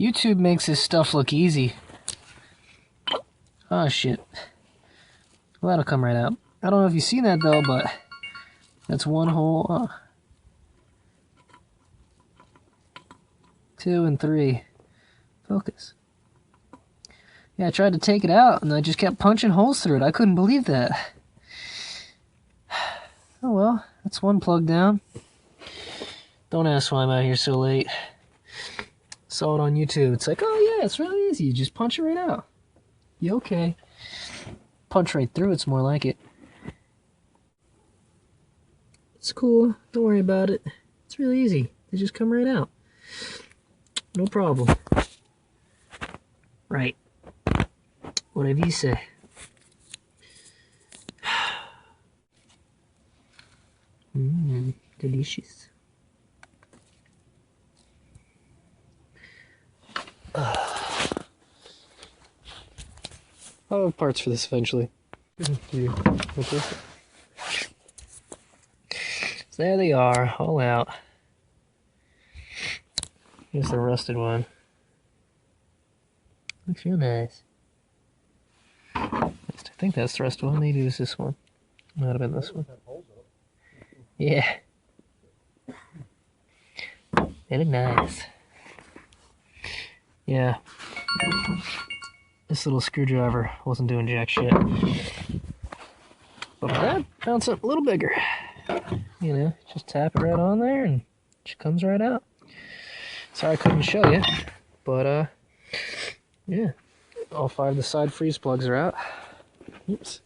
YouTube makes this stuff look easy. Oh shit. Well, that'll come right out. I don't know if you've seen that though, but that's one hole. 2 and 3. Focus. Yeah, I tried to take it out and I just kept punching holes through it. I couldn't believe that. Oh well, that's one plug down. Don't ask why I'm out here so late. Saw it on YouTube. It's like, oh yeah, it's really easy. You just punch it right out. You okay? Punch right through it's more like it. It's cool. Don't worry about it. It's really easy. They just come right out. No problem. Right. Whatever you say. Delicious. I'll have parts for this eventually. So there they are, all out. Here's the rusted one. Looks real nice. I think that's the rusted one. Maybe it was this one. Might have been this one. Yeah. They look nice. Yeah. This little screwdriver wasn't doing jack shit. But for that, found something a little bigger. You know, just tap it right on there and it comes right out. Sorry I couldn't show you, but yeah. All 5 of the side freeze plugs are out. Oops.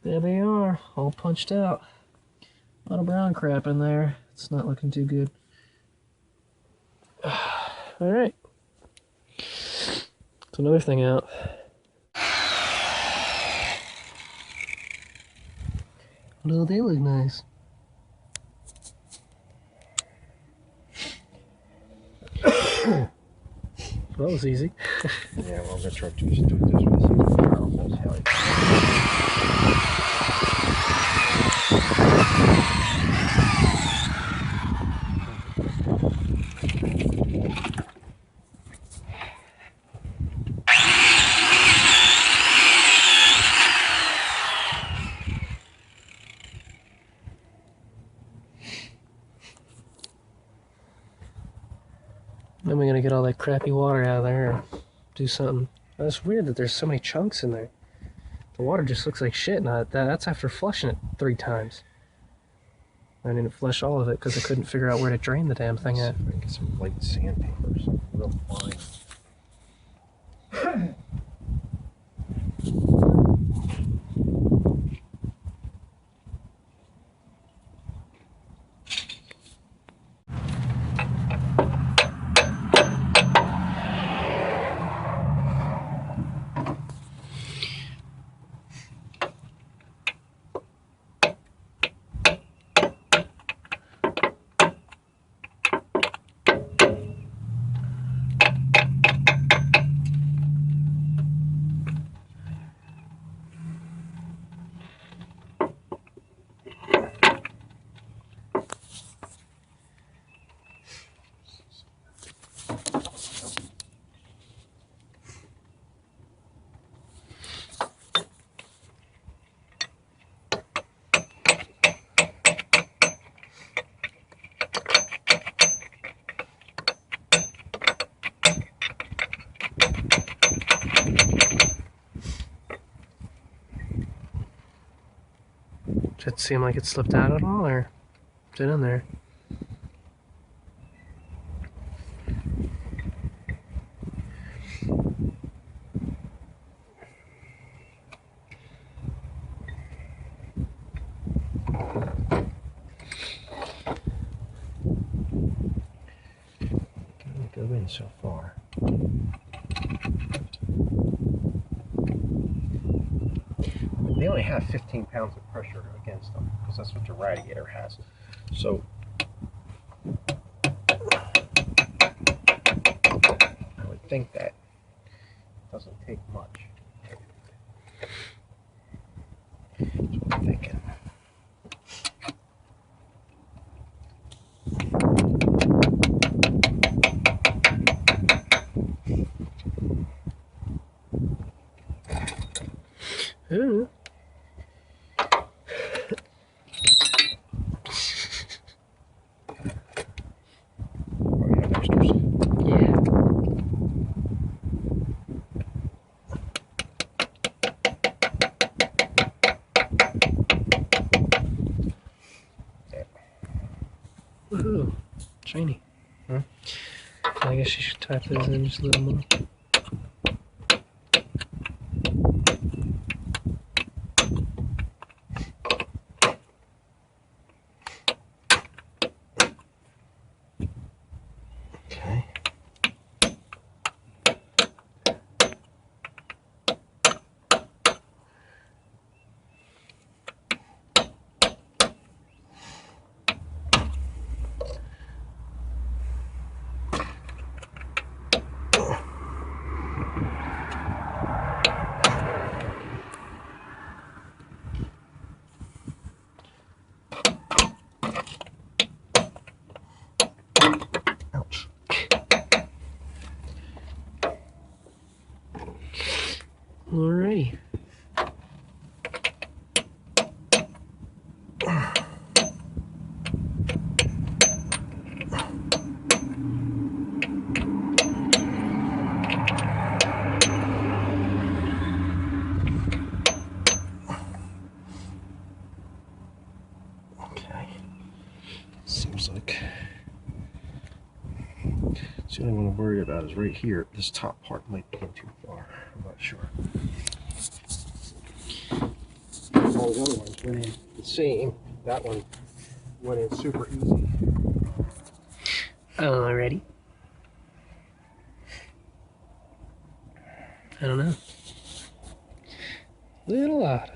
There they are, all punched out. A lot of brown crap in there. It's not looking too good. Alright. That's another thing out. Although they look nice. That was easy. Yeah, well, I'm going to try to do this with Then we're gonna get all that crappy water out of there or do something. It's weird that there's so many chunks in there. The water just looks like shit, and that's after flushing it 3 times. I didn't flush all of it because I couldn't figure out where to drain the damn thing at. Get some light sandpaper or something real fine. Does it seem like it slipped out at all, or is it in there? Go in so far. They only have 15 pounds of pressure against them because that's what your radiator has. So I would think that doesn't take much. That's what I'm thinking. I don't know. Oh, yeah, oysters. Yeah. Woohoo. Shiny. Hmm? I guess you should type those in just a little more. Okay. Ouch. Alrighty. Okay. Seems like the only one I'm worried about is right here. This top part might be too far. I'm not sure. All the other ones went in the same. That one went in super easy. Alrighty. I don't know. Little odd.